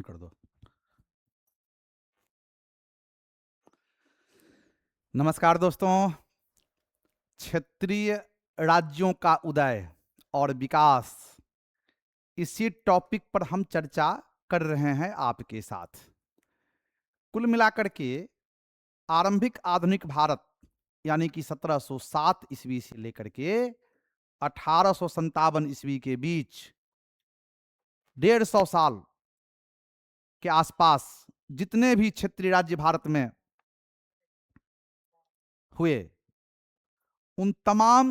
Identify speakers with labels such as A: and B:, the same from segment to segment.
A: कर दो। नमस्कार दोस्तों, क्षेत्रीय राज्यों का उदय और विकास, इसी टॉपिक पर हम चर्चा कर रहे हैं आपके साथ। कुल मिलाकर के आरंभिक आधुनिक भारत यानी कि 1707 ईस्वी से लेकर के 1857 ईस्वी के बीच 150 साल के आसपास जितने भी क्षेत्रीय राज्य भारत में हुए, उन तमाम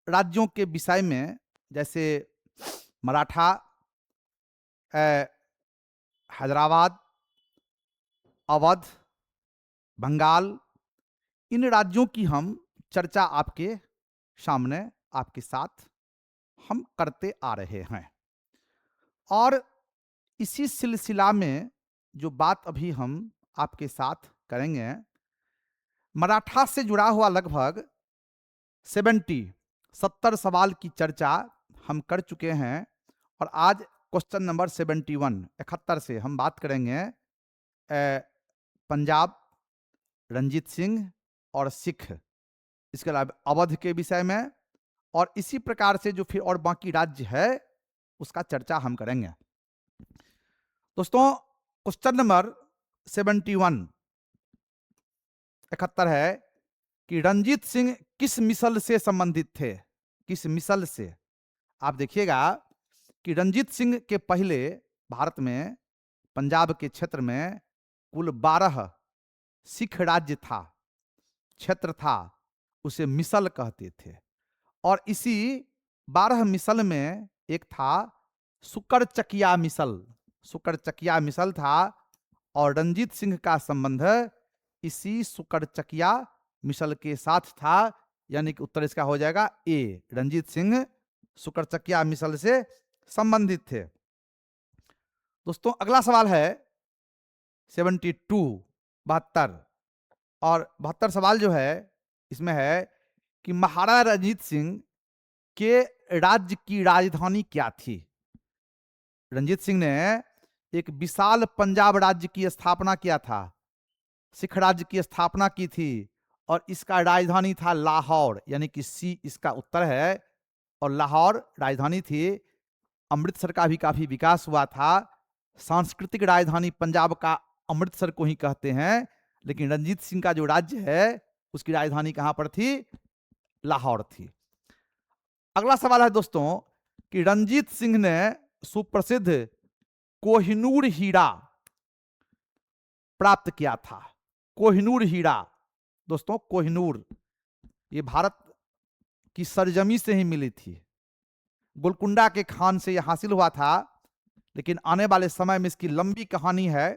A: राज्यों के विषय में, जैसे मराठा, हैदराबाद, अवध, बंगाल, इन राज्यों की हम चर्चा आपके सामने, आपके साथ हम करते आ रहे हैं। और इसी सिलसिला में जो बात अभी हम आपके साथ करेंगे, मराठा से जुड़ा हुआ लगभग 70 सवाल की चर्चा हम कर चुके हैं। और आज क्वेश्चन नंबर 71 से हम बात करेंगे पंजाब, रंजीत सिंह और सिख, इसके अलावा अवध के विषय में, और इसी प्रकार से जो फिर और बाकी राज्य है उसका चर्चा हम करेंगे। दोस्तों, क्वेश्चन नंबर 71 है कि रंजीत सिंह किस मिसल से संबंधित थे? किस मिसल से? आप देखिएगा कि रंजीत सिंह के पहले भारत में पंजाब के क्षेत्र में कुल 12 सिख राज्य था, क्षेत्र था, उसे मिसल कहते थे। और इसी 12 मिसल में एक था सुकरचकिया मिसल। सुकरचकिया मिसल था और रंजीत सिंह का संबंध इसी सुकरचकिया मिसल के साथ था, यानी कि उत्तर इसका हो जाएगा ए। रंजीत सिंह सुकरचकिया मिसल से संबंधित थे। दोस्तों, अगला सवाल है 72 और 72 सवाल जो है इसमें है कि महाराजा रंजीत सिंह के राज्य की राजधानी क्या थी? रंजीत सिंह ने एक विशाल पंजाब राज्य की स्थापना किया था, सिख राज्य की स्थापना की थी, और इसका राजधानी था लाहौर, यानी कि सी इसका उत्तर है। और लाहौर राजधानी थी। अमृतसर का भी काफी विकास हुआ था। सांस्कृतिक राजधानी पंजाब का अमृतसर को ही कहते हैं, लेकिन रंजीत सिंह का जो राज्य है उसकी राजधानी कहां पर थी? लाहौर थी। अगला सवाल है दोस्तों कि रंजीत सिंह ने सुप्रसिद्ध कोहिनूर हीरा प्राप्त किया था। कोहिनूर हीरा, दोस्तों, कोहिनूर ये भारत की सरजमी से ही मिली थी। गोलकुंडा के खान से यह हासिल हुआ था, लेकिन आने वाले समय में इसकी लंबी कहानी है।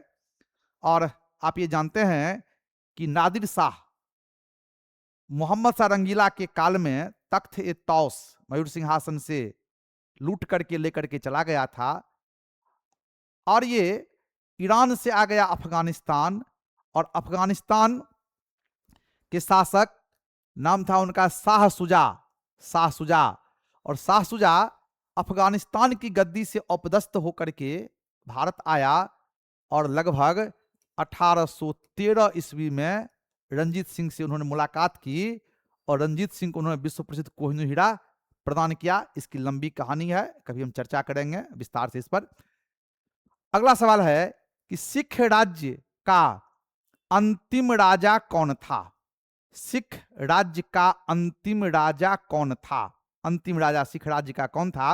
A: और आप ये जानते हैं कि नादिर शाह मोहम्मद शाह रंगीला के काल में तख्त ए तौस, मयूर सिंहासन से लूट करके लेकर के चला गया था, और ये ईरान से आ गया अफगानिस्तान, और अफगानिस्तान के शासक नाम था उनका शाह सुजा। शाह सुजा, और शाह सुजा अफगानिस्तान की गद्दी से अपदस्थ होकर के भारत आया, और लगभग 1813 ईस्वी में रंजीत सिंह से उन्होंने मुलाकात की, और रंजीत सिंह को उन्होंने विश्व प्रसिद्ध कोहिनूर हीरा प्रदान किया। इसकी लंबी कहानी है, कभी हम चर्चा करेंगे विस्तार से इस पर। अगला सवाल है कि सिख राज्य का अंतिम राजा कौन था? सिख राज्य का अंतिम राजा कौन था? अंतिम राजा सिख राज्य का कौन था?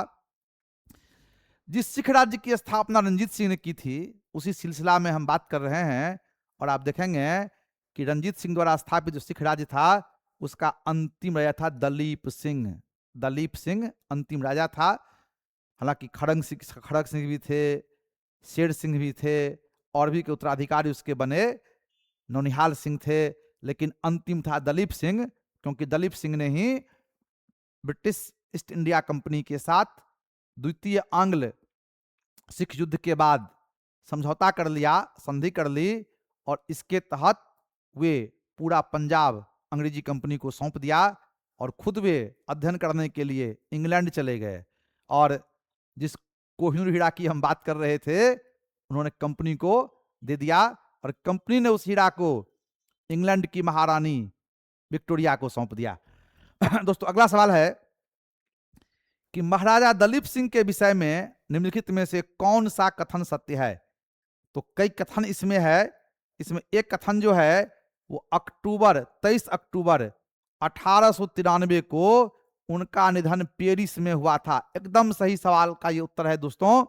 A: जिस सिख राज्य की स्थापना रंजीत सिंह ने की थी, उसी सिलसिला में हम बात कर रहे हैं। और आप देखेंगे कि रंजीत सिंह द्वारा स्थापित जो सिख राज्य था उसका अंतिम राजा था दलीप सिंह। दलीप सिंह अंतिम राजा था। हालांकि खड़ग सिंह भी थे, शेर सिंह भी थे, और भी के उत्तराधिकारी उसके बने, नौनिहाल सिंह थे, लेकिन अंतिम था दलीप सिंह, क्योंकि दलीप सिंह ने ही ब्रिटिश ईस्ट इंडिया कंपनी के साथ द्वितीय आंग्ल सिख युद्ध के बाद समझौता कर लिया, संधि कर ली, और इसके तहत वे पूरा पंजाब अंग्रेजी कंपनी को सौंप दिया, और खुद वे अध्ययन करने के लिए इंग्लैंड चले गए। और जिस कोहिनूर हीरा की हम बात कर रहे थे, उन्होंने कंपनी को दे दिया और कंपनी ने उस हीरा को इंग्लैंड की महारानी विक्टोरिया को सौंप दिया। दोस्तों अगला सवाल है कि महाराजा दलीप सिंह के विषय में निम्नलिखित में से कौन सा कथन सत्य है? तो कई कथन इसमें है। इसमें एक कथन जो है वो 23 अक्टूबर 1893 को उनका निधन पेरिस में हुआ था। एकदम सही सवाल का ये उत्तर है दोस्तों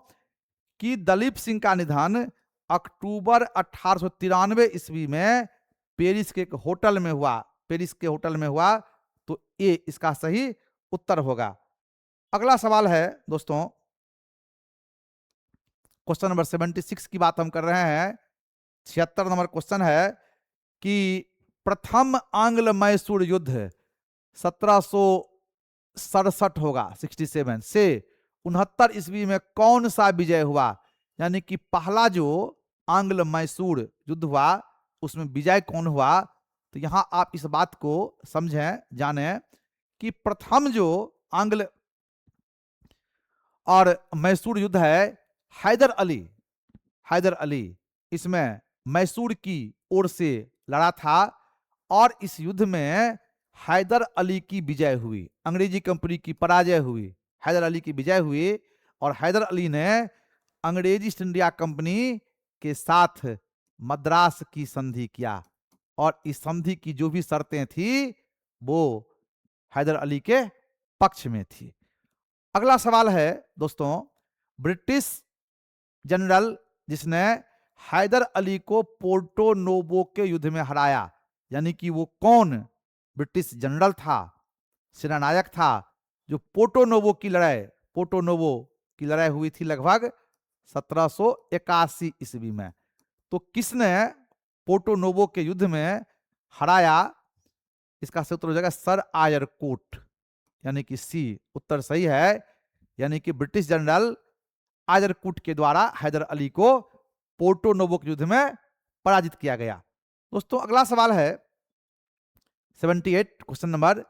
A: कि दलीप सिंह का निधन अक्टूबर 1893 ईस्वी में पेरिस के एक होटल में हुआ। पेरिस के होटल में हुआ, तो ये इसका सही उत्तर होगा। अगला सवाल है दोस्तों, क्वेश्चन नंबर 76 की बात हम कर रहे हैं। 76 नंबर क्वेश्चन है कि प्रथम आंग्ल मैसूर युद्ध 1767 होगा 67 से 69 ईस्वी में कौन सा विजय हुआ? यानी कि पहला जो आंग्ल मैसूर युद्ध हुआ उसमें विजय कौन हुआ? तो यहां आप इस बात को समझें, जाने कि प्रथम जो आंग्ल और मैसूर युद्ध है, हैदर अली इसमें मैसूर की ओर से लड़ा था और इस युद्ध में हैदर अली की विजय हुई, अंग्रेजी कंपनी की पराजय हुई, हैदर अली की विजय हुई और हैदर अली ने अंग्रेजी ईस्ट इंडिया कंपनी के साथ मद्रास की संधि किया और इस संधि की जो भी शर्तें थी वो हैदर अली के पक्ष में थी। अगला सवाल है दोस्तों, ब्रिटिश जनरल जिसने हैदर अली को पोर्टो नोवो के युद्ध में हराया, यानी कि वो कौन ब्रिटिश जनरल था, सेनानायक था, जो पोर्टो नोवो की लड़ाई हुई थी लगभग 1781 ईस्वी में। तो किसने पोर्टो नोवो के युद्ध में हराया? इसका सही उत्तर हो जाएगा सर आयर कोट, यानी कि सी उत्तर सही है। यानी कि ब्रिटिश जनरल आयरकुट के द्वारा हैदर अली को पोर्टो नोवो के युद्ध में पराजित किया गया। दोस्तों अगला सवाल है 78 क्वेश्चन नंबर,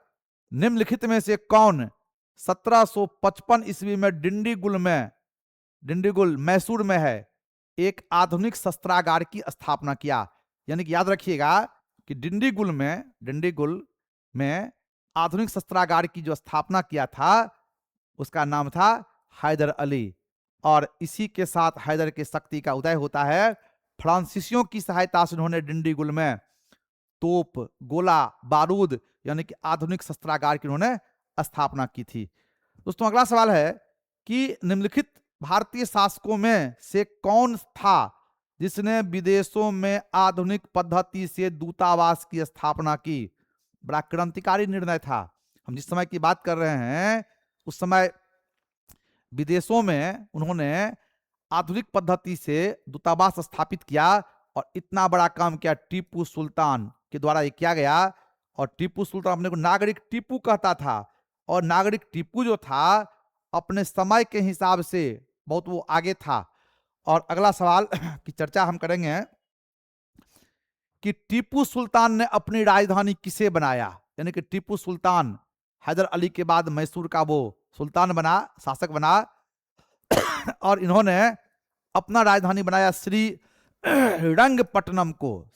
A: निम्नलिखित में से कौन 1755 ईस्वी में डिंडीगुल मैसूर में है एक आधुनिक शस्त्रागार की स्थापना किया? यानी कि याद रखिएगा कि डिंडीगुल में आधुनिक शस्त्रागार की जो स्थापना किया था उसका नाम था हैदर अली और इसी के साथ हैदर के शक्ति का उदय होता है। फ्रांसीसियों की सहायता से उन्होंने डिंडीगुल में तोप, गोला, बारूद यानी कि आधुनिक शस्त्रागार की उन्होंने स्थापना की थी। दोस्तों अगला सवाल है कि निम्नलिखित भारतीय शासकों में से कौन था जिसने विदेशों में आधुनिक पद्धति से दूतावास की स्थापना की? बड़ा क्रांतिकारी निर्णय था। हम जिस समय की बात कर रहे हैं उस समय विदेशों में उन्होंने आधुनिक पद्धति से दूतावास स्थापित किया और इतना बड़ा काम किया टीपू सुल्तान के द्वारा ये किया गया। और टीपू सुल्तान अपने को नागरिक टीपू कहता था और नागरिक टीपू जो था अपने समय के हिसाब से बहुत वो आगे था। और अगला सवाल की चर्चा हम करेंगे कि टीपू सुल्तान ने अपनी राजधानी किसे बनाया? यानी कि टीपू सुल्तान हैदर अली के बाद मैसूर का वो सुल्तान बना, शासक बना और इन्होंने अपना राजधानी बनाया श्रीरंगपट्टनम को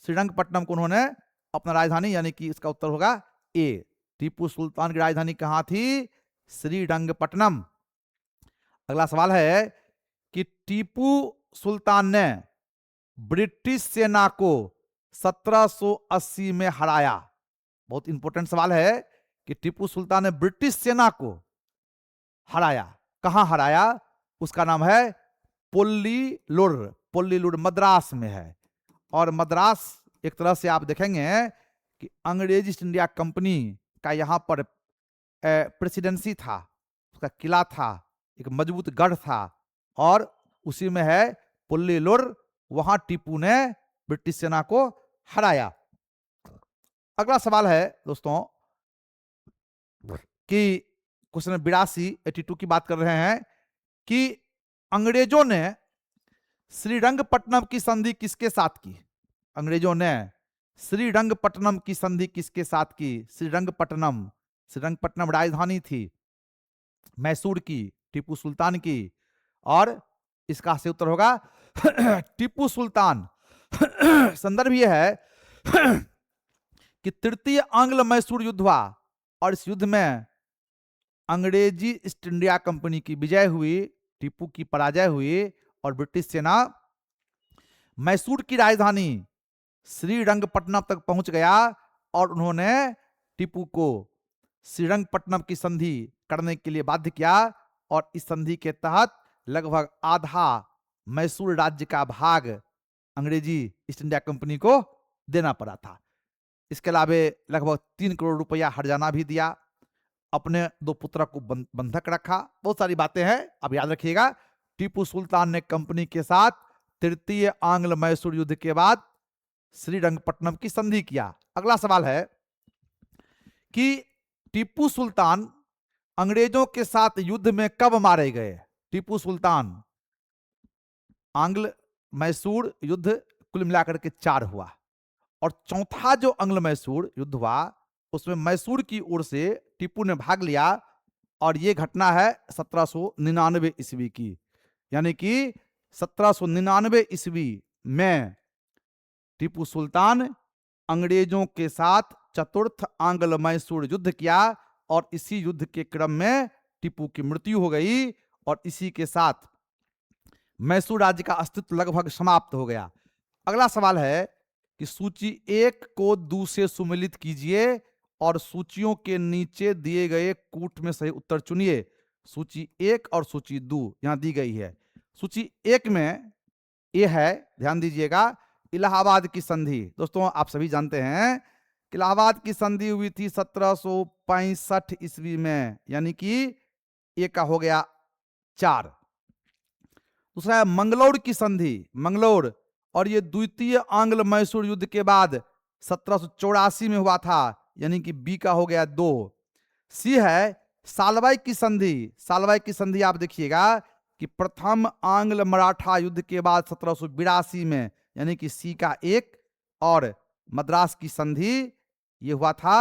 A: उन्होंने अपना राजधानी, यानी कि इसका उत्तर होगा ए। टीपू सुल्तान की राजधानी कहां थी? श्रीरंगपट्टनम। अगला सवाल है कि टीपू सुल्तान ने ब्रिटिश सेना को 1780 में हराया। बहुत इंपॉर्टेंट सवाल है कि टीपू सुल्तान ने ब्रिटिश सेना को हराया, कहां हराया? उसका नाम है पोल्लीलुर मद्रास में है। और मद्रास एक तरह से आप देखेंगे कि अंग्रेजी ईस्ट इंडिया कंपनी का यहां पर प्रेसिडेंसी था, उसका किला था, एक मजबूत गढ़ था और उसी में है पोल्लीलुर। वहां टीपू ने ब्रिटिश सेना को हराया। अगला सवाल है दोस्तों कि क्वेश्चन 82 की बात कर रहे हैं कि अंग्रेजों ने श्रीरंगपट्टनम की संधि किसके साथ की? अंग्रेजों ने श्रीरंगपट्टनम की संधि किसके साथ की? श्रीरंगपट्टनम राजधानी थी मैसूर की, टीपू सुल्तान की। और इसका सही उत्तर होगा टीपू सुल्तान संदर्भ यह है कि तृतीय आंग्ल मैसूर युद्ध हुआ और इस युद्ध में अंग्रेजी ईस्ट इंडिया कंपनी की विजय हुई, टीपू की पराजय हुई और ब्रिटिश सेना मैसूर की राजधानी श्रीरंगपट्टनम तक पहुंच गया और उन्होंने टीपू को श्रीरंगपट्टनम की संधि करने के लिए बाध्य किया और इस संधि के तहत लगभग आधा मैसूर राज्य का भाग अंग्रेजी ईस्ट इंडिया कंपनी को देना पड़ा था। इसके अलावा लगभग 3 करोड़ रुपया हर्जाना भी दिया, अपने 2 पुत्र को बंधक रखा, बहुत सारी बातें हैं। अब याद रखिएगा, टीपू सुल्तान ने कंपनी के साथ तृतीय आंग्ल मैसूर युद्ध के बाद श्रीरंगपट्टनम की संधि किया। अगला सवाल है कि टीपू सुल्तान अंग्रेजों के साथ युद्ध में कब मारे गए। टीपू सुल्तान आंग्ल मैसूर युद्ध कुल मिलाकर के 4 हुआ और चौथा जो आंग्ल मैसूर युद्ध हुआ उसमें मैसूर की ओर से टीपू ने भाग लिया और यह घटना है 1799 ईस्वी की, यानी कि 1799 ईस्वी में टीपू सुल्तान अंग्रेजों के साथ चतुर्थ आंग्ल मैसूर युद्ध किया और इसी युद्ध के क्रम में टीपू की मृत्यु हो गई और इसी के साथ मैसूर राज्य का अस्तित्व लगभग समाप्त हो गया। अगला सवाल है कि सूची 1 को 2 से सुमेलित कीजिए और सूचियों के नीचे दिए गए कूट में सही उत्तर चुनिए। सूची 1 और सूची 2 यहां दी गई है। सूची 1 में यह है, ध्यान दीजिएगा, इलाहाबाद की संधि। दोस्तों आप सभी जानते हैं कि इलाहाबाद की संधि हुई थी 1765 ईस्वी में, यानी कि ये का हो गया 4। दूसरा है मंगलौर की संधि, मंगलौर, और ये द्वितीय आंग्ल मैसूर युद्ध के बाद 1784 में हुआ था, यानी कि बी का हो गया 2। सी है सालवाई की संधि। सालवाई की संधि आप देखिएगा कि प्रथम आंग्ल मराठा युद्ध के बाद 1782 में, यानी कि सी का 1, और मद्रास की संधि ये हुआ था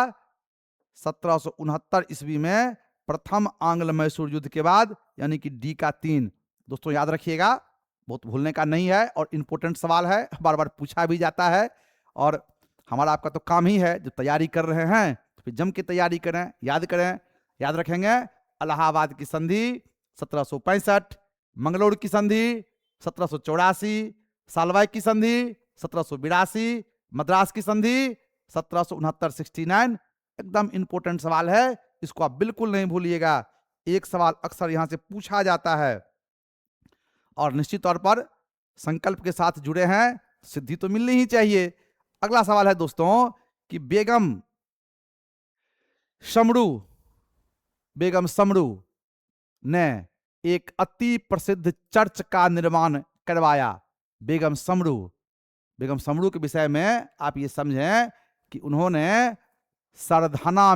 A: 1769 ईस्वी में प्रथम आंग्ल मैसूर युद्ध के बाद, यानी कि डी का 3। दोस्तों याद रखिएगा, बहुत भूलने का नहीं है और इंपॉर्टेंट सवाल है, बार बार पूछा भी जाता है और हमारा आपका तो काम ही है, जो तैयारी कर रहे हैं तो फिर जम के तैयारी करें, याद करें। याद रखेंगे इलाहाबाद की संधि 1765, मंगलौर की संधि 1784, सालवाई की संधि 1782, मद्रास की संधि 1769 69। एकदम इंपॉर्टेंट सवाल है, इसको आप बिल्कुल नहीं भूलिएगा। एक सवाल अक्सर यहां से पूछा जाता है और निश्चित तौर पर संकल्प के साथ जुड़े हैं, सिद्धि तो मिलनी ही चाहिए। अगला सवाल है दोस्तों कि बेगम समरू ने एक अति प्रसिद्ध चर्च का निर्माण करवाया। बेगम समरू के विषय में आप ये समझें कि उन्होंने सरधना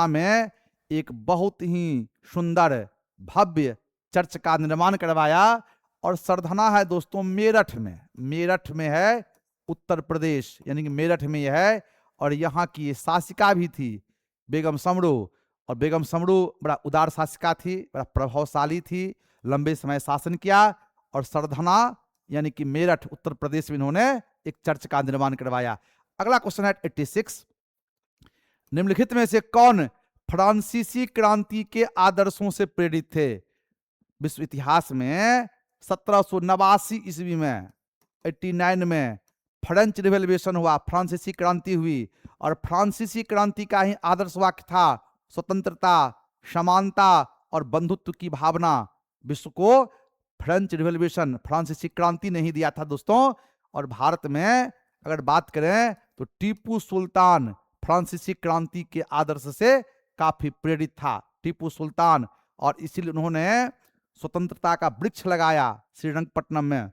A: में एक बहुत ही सुंदर भव्य चर्च का निर्माण करवाया। और सरधना है दोस्तों मेरठ में है, उत्तर प्रदेश, यानी कि मेरठ में यह है और यहाँ की शासिका भी थी बेगम समरू। और बेगम समरू बड़ा उदार शासिका थी, बड़ा प्रभावशाली थी, लंबे समय शासन किया। और सरधना यानी कि मेरठ उत्तर प्रदेश में इन्होंने एक चर्च का निर्माण करवाया। अगला क्वेश्चन है 86, निम्नलिखित में से कौन फ्रांसीसी क्रांति के आदर्शों से प्रेरित थे। विश्व इतिहास में 1789 ईस्वी में 89 में फ्रेंच रिवॉल्यूशन हुआ, फ्रांसीसी क्रांति हुई और फ्रांसीसी क्रांति का ही आदर्श वाक्य था स्वतंत्रता, समानता और बंधुत्व की भावना। विश्व को फ्रेंच रिवॉल्यूशन, फ्रांसीसी क्रांति ने ही दिया था दोस्तों। और भारत में अगर बात करें तो टीपू सुल्तान फ्रांसीसी क्रांति के आदर्श से काफी प्रेरित था, टीपू सुल्तान। और इसीलिए उन्होंने स्वतंत्रता का वृक्ष लगाया श्रीरंगपट्टनम में,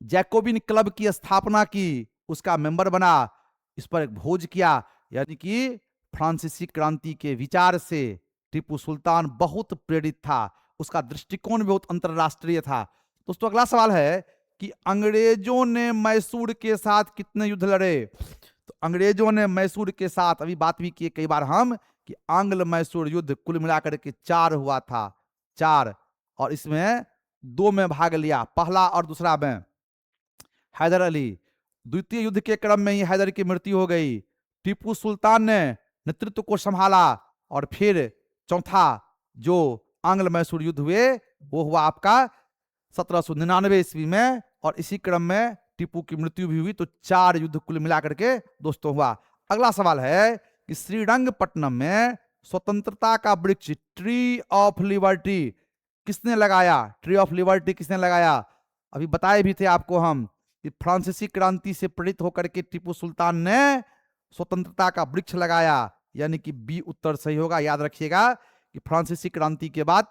A: जैकोबिन क्लब की स्थापना की, उसका मेंबर बना, इस पर एक भोज किया। यानी कि फ्रांसीसी क्रांति के विचार से टीपू सुल्तान बहुत प्रेरित था, उसका दृष्टिकोण बहुत अंतरराष्ट्रीय था। दोस्तों अगला सवाल है कि अंग्रेजों ने मैसूर के साथ कितने युद्ध लड़े। तो अंग्रेजों ने मैसूर के साथ, अभी बात भी की कई बार हम, कि आंग्ल मैसूर युद्ध कुल मिलाकर के 4 हुआ था, 4। और इसमें दो में भाग लिया, पहला और दूसरा में। हैदर अली, द्वितीय युद्ध के क्रम में ही हैदर की मृत्यु हो गई। टीपू सुल्तान ने नेतृत्व को संभाला, और फिर चौथा जो आंग्ल मैसूर युद्ध हुए वो हुआ आपका 1799 ईस्वी में, और इसी क्रम में टीपू की मृत्यु भी हुई। तो 4 युद्ध कुल मिलाकर के दोस्तों हुआ। अगला सवाल है कि श्रीरंगपट्टनम में स्वतंत्रता का वृक्ष ट्री ऑफ लिबर्टी किसने लगाया? ट्री ऑफ लिबर्टी किसने लगाया? अभी बताए भी थे आपको हम कि फ्रांसीसी क्रांति से प्रेरित होकर के टीपू सुल्तान ने स्वतंत्रता का वृक्ष लगाया, यानी कि बी उत्तर सही होगा। याद रखिएगा कि फ्रांसीसी क्रांति के बाद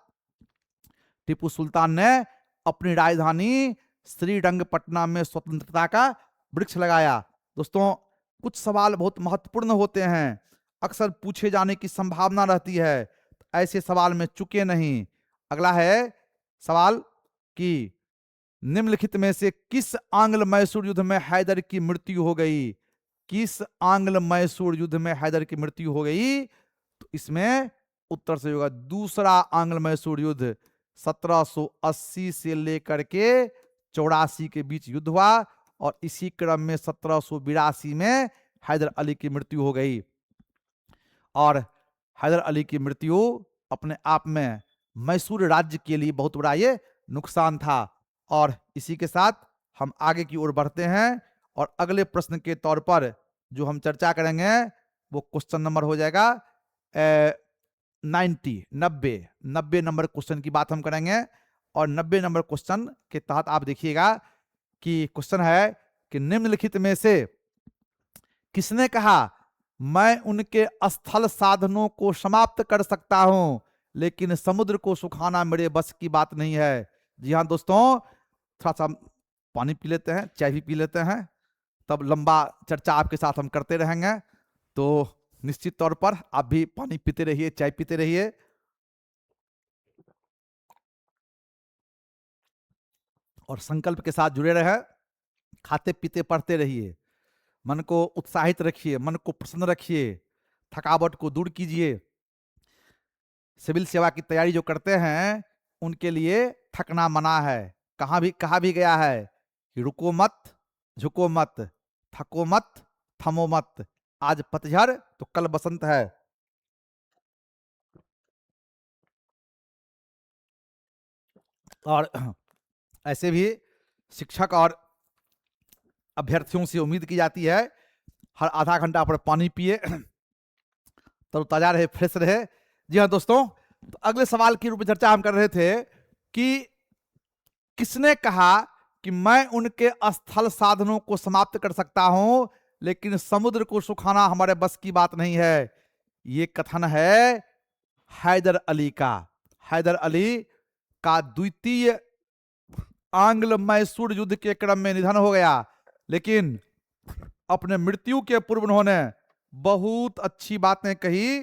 A: टीपू सुल्तान ने अपनी राजधानी श्रीरंगपट्टनम में स्वतंत्रता का वृक्ष लगाया। दोस्तों कुछ सवाल बहुत महत्वपूर्ण होते हैं, अक्सर पूछे जाने की संभावना रहती है, ऐसे सवाल में चुके नहीं। अगला है सवाल कि निम्नलिखित में से किस आंग्ल मैसूर युद्ध में हैदर की मृत्यु हो गई? किस आंग्ल मैसूर युद्ध में हैदर की मृत्यु हो गई? तो इसमें उत्तर से होगा दूसरा आंग्ल मैसूर युद्ध। 1780 से लेकर के 84 के बीच युद्ध हुआ, और इसी क्रम में 1782 में हैदर अली की मृत्यु हो गई। और हैदर अली की मृत्यु अपने आप में मैसूर राज्य के लिए बहुत बड़ा ये नुकसान था। और इसी के साथ हम आगे की ओर बढ़ते हैं, और अगले प्रश्न के तौर पर जो हम चर्चा करेंगे वो क्वेश्चन नंबर हो जाएगा 90 नंबर क्वेश्चन की बात हम करेंगे। और 90 नंबर क्वेश्चन के तहत आप देखिएगा कि क्वेश्चन है कि निम्नलिखित में से किसने कहा मैं उनके स्थल साधनों को समाप्त कर सकता हूं, लेकिन समुद्र को सुखाना मेरे बस की बात नहीं है? जी हाँ दोस्तों, थोड़ा सा पानी पी लेते हैं, चाय भी पी लेते हैं, तब लंबा चर्चा आपके साथ हम करते रहेंगे। तो निश्चित तौर पर आप भी पानी पीते रहिए, चाय पीते रहिए। और संकल्प के साथ जुड़े रहे, खाते पीते पढ़ते रहिए, मन को उत्साहित रखिए, मन को प्रसन्न रखिए, थकावट को दूर कीजिए। सिविल सेवा की तैयारी जो करते हैं उनके लिए थकना मना है। कहा भी गया है कि रुको मत, झुको मत, थको मत, थमो मत, आज पतझड़ तो कल बसंत है। और ऐसे भी शिक्षक और अभ्यर्थियों से उम्मीद की जाती है हर आधा घंटा पर पानी पिए, तो ताजा रहे, फ्रेश रहे। जी हाँ दोस्तों, तो अगले सवाल की रूप में चर्चा हम कर रहे थे कि किसने कहा कि मैं उनके स्थल साधनों को समाप्त कर सकता हूं, लेकिन समुद्र को सुखाना हमारे बस की बात नहीं है? ये कथन है हैदर अली का। हैदर अली का द्वितीय आंग्ल मैसूर युद्ध के क्रम में निधन हो गया, लेकिन अपने मृत्यु के पूर्व उन्होंने बहुत अच्छी बातें कही।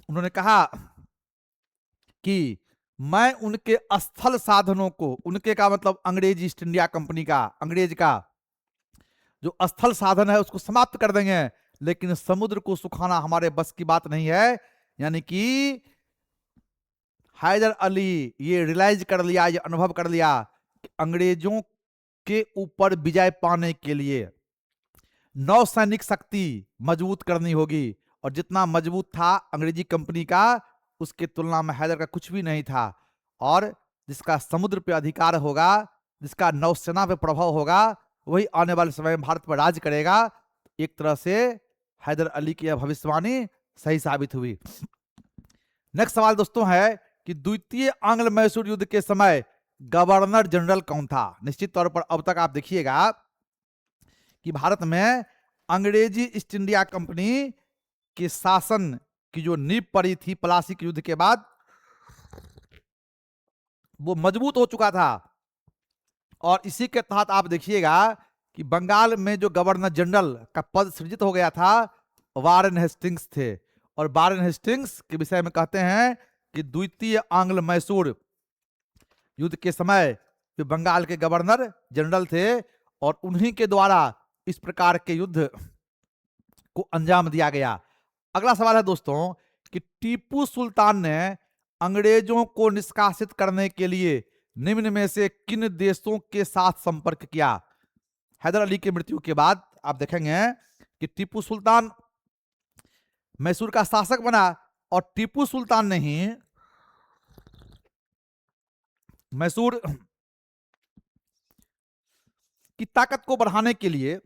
A: उन्होंने कहा कि मैं उनके स्थल साधनों को, उनके का मतलब अंग्रेज ईस्ट इंडिया कंपनी का, अंग्रेज का जो स्थल साधन है उसको समाप्त कर देंगे, लेकिन समुद्र को सुखाना हमारे बस की बात नहीं है। यानी कि हैदर अली ये रियलाइज कर लिया, ये अनुभव कर लिया कि अंग्रेजों के ऊपर विजय पाने के लिए नौसैनिक शक्ति मजबूत करनी होगी, और जितना मजबूत था अंग्रेजी कंपनी का उसके तुलना में हैदर का कुछ भी नहीं था। और जिसका समुद्र पे अधिकार होगा, जिसका नौसेना पे प्रभाव होगा, वही आने वाले समय में भारत पर राज करेगा। एक तरह से हैदर अली की यह भविष्यवाणी सही साबित हुई। नेक्स्ट सवाल दोस्तों है कि द्वितीय आंग्ल मैसूर युद्ध के समय गवर्नर जनरल कौन था? निश्चित तौर पर अब तक आप देखिएगा कि भारत में अंग्रेजी ईस्ट इंडिया कंपनी के शासन की जो नींव पड़ी थी प्लासी के युद्ध के बाद, वो मजबूत हो चुका था। और इसी के तहत आप देखिएगा कि बंगाल में जो गवर्नर जनरल का पद सृजित हो गया था वारेन हेस्टिंग्स थे। और वारेन हेस्टिंग्स के विषय में कहते हैं कि द्वितीय आंग्ल मैसूर युद्ध के समय वे बंगाल के गवर्नर जनरल थे, और उन्हीं के द्वारा इस प्रकार के युद्ध को अंजाम दिया गया। अगला सवाल है दोस्तों कि टीपू सुल्तान ने अंग्रेजों को निष्कासित करने के लिए निम्न में से किन देशों के साथ संपर्क किया? हैदर अली की मृत्यु के बाद आप देखेंगे कि टीपू सुल्तान मैसूर का शासक बना और टीपू सुल्तान ने ही मैसूर की ताकत को बढ़ाने के लिए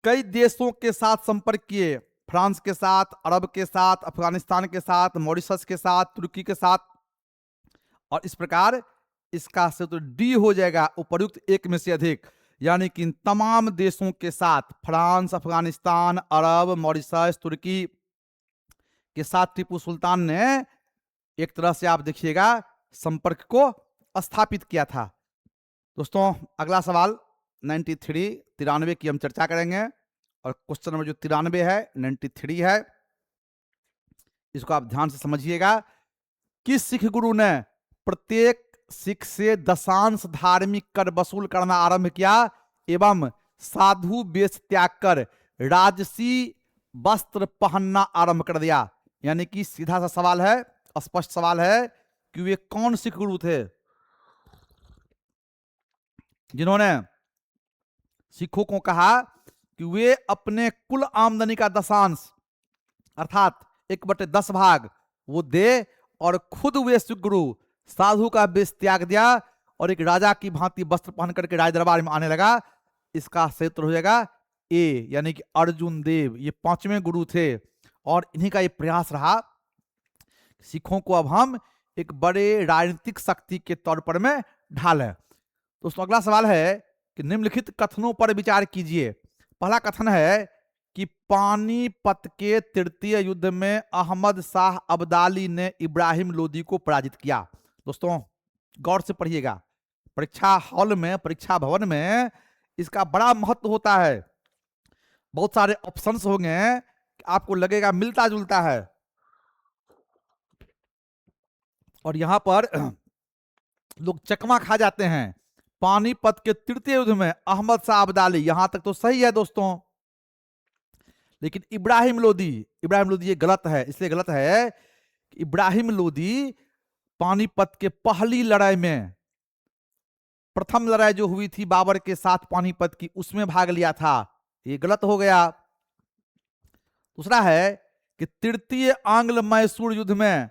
A: कई देशों के साथ संपर्क किए। फ्रांस के साथ, अरब के साथ, अफगानिस्तान के साथ, मॉरिशस के साथ, तुर्की के साथ, और इस प्रकार इसका सूत्र डी हो जाएगा, उपर्युक्त एक में से अधिक। यानी कि इन तमाम देशों के साथ, फ्रांस, अफगानिस्तान, अरब, मॉरिशस, तुर्की के साथ टीपू सुल्तान ने एक तरह से आप देखिएगा संपर्क को स्थापित किया था। दोस्तों अगला सवाल 93 की हम चर्चा करेंगे, और क्वेश्चन नंबर जो 93 है 93 है, इसको आप ध्यान से समझिएगा। किस सिख गुरु ने प्रत्येक सिख से दशांश धार्मिक कर वसूल करना आरंभ किया एवं साधु वेश त्याग कर राजसी वस्त्र पहनना आरंभ कर दिया? यानी कि सीधा सा सवाल है, स्पष्ट सवाल है कि वे कौन सिख गुरु थे जिन्होंने सिखों को कहा कि वे अपने कुल आमदनी का दशांश अर्थात 1/10 भाग वो दे, और खुद वे सिख गुरु साधु का वेश त्याग दिया और एक राजा की भांति वस्त्र पहन करके राज दरबार में आने लगा? इसका क्षेत्र हो जाएगा ए, यानी कि अर्जुन देव। ये 5वें गुरु थे और इन्हीं का ये प्रयास रहा सिखों को अब हम एक बड़े राजनीतिक शक्ति के तौर पर में ढालें। दोस्तों अगला सवाल है कि निम्नलिखित कथनों पर विचार कीजिए। पहला कथन है कि पानीपत के तृतीय युद्ध में अहमद शाह अब्दाली ने इब्राहिम लोदी को पराजित किया। दोस्तों गौर से पढ़िएगा, परीक्षा हॉल में, परीक्षा भवन में इसका बड़ा महत्व होता है। बहुत सारे ऑप्शंस होंगे, आपको लगेगा मिलता जुलता है, और यहां पर लोग चकमा खा जाते हैं। पानीपत के तृतीय युद्ध में अहमद शाह अब्दाली, यहां तक तो सही है दोस्तों, लेकिन इब्राहिम लोदी ये गलत है। इसलिए गलत है कि इब्राहिम लोदी पानीपत के पहली लड़ाई में, प्रथम लड़ाई जो हुई थी बाबर के साथ पानीपत की, उसमें भाग लिया था। ये गलत हो गया। दूसरा है कि तृतीय आंग्ल मैसूर युद्ध में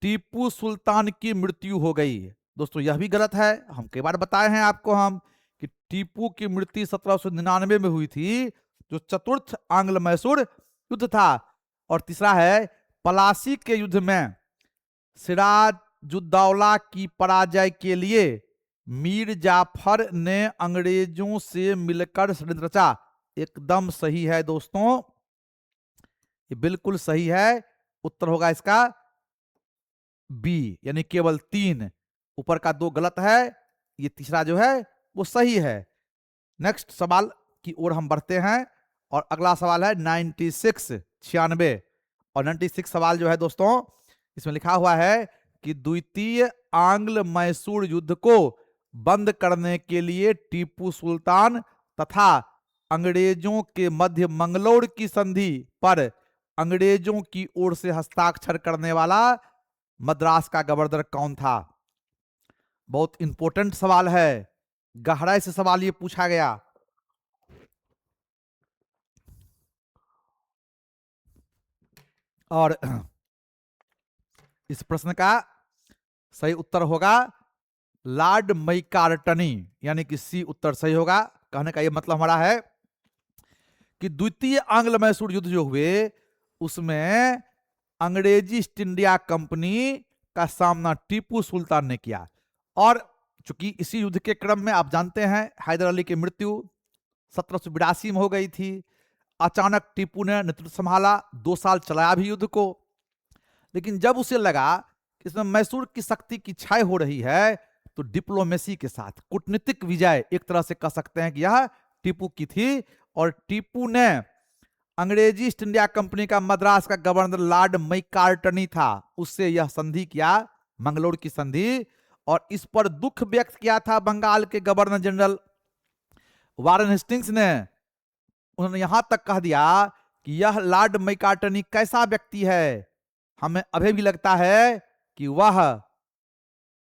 A: टीपू सुल्तान की मृत्यु हो गई। दोस्तों यह भी गलत है। हम कई बार बताए हैं आपको हम कि टीपू की मृत्यु 1799 में हुई थी, जो चतुर्थ आंग्ल मैसूर युद्ध था। और तीसरा है पलासी के युद्ध में सिराजुद्दौला की पराजय के लिए मीर जाफर ने अंग्रेजों से मिलकर षड्यंत्र रचा। एकदम सही है दोस्तों, ये बिल्कुल सही है। उत्तर होगा इसका बी, यानी केवल 3, ऊपर का 2 गलत है, ये तीसरा जो है वो सही है। नेक्स्ट सवाल की ओर हम बढ़ते हैं, और अगला सवाल है 96 और 96 सवाल जो है दोस्तों, इसमें लिखा हुआ है कि द्वितीय आंग्ल मैसूर युद्ध को बंद करने के लिए टीपू सुल्तान तथा अंग्रेजों के मध्य मंगलौर की संधि पर अंग्रेजों की ओर से हस्ताक्षर करने वाला मद्रास का गवर्नर कौन था? बहुत इंपॉर्टेंट सवाल है, गहराई से सवाल ये पूछा गया। और इस प्रश्न का सही उत्तर होगा लॉर्ड मैकार्टनी, यानी कि सी उत्तर सही होगा। कहने का ये मतलब हमारा है कि द्वितीय आंग्ल मैसूर युद्ध जो हुए उसमें अंग्रेजी ईस्ट इंडिया कंपनी का सामना टीपू सुल्तान ने किया। और चूंकि इसी युद्ध के क्रम में आप जानते हैं हैदर अली की मृत्यु 1782 में हो गई थी। अचानक टीपू ने नेतृत्व संभाला, 2 साल चलाया भी युद्ध को, लेकिन जब उसे लगा कि इसमें मैसूर की शक्ति की क्षय हो रही है, तो डिप्लोमेसी के साथ कूटनीतिक विजय, एक तरह से कह सकते हैं कि यह टीपू की थी। और टीपू ने अंग्रेजी ईस्ट इंडिया कंपनी का मद्रास का गवर्नर लॉर्ड मैकार्टनी था, उससे यह संधि किया, मंगलौर की संधि। और इस पर दुख व्यक्त किया था बंगाल के गवर्नर जनरल वारेन हेस्टिंग्स ने। उन्होंने यहां तक कह दिया कि यह लॉर्ड मैकार्टनी कैसा व्यक्ति है, हमें अभी भी लगता है कि वह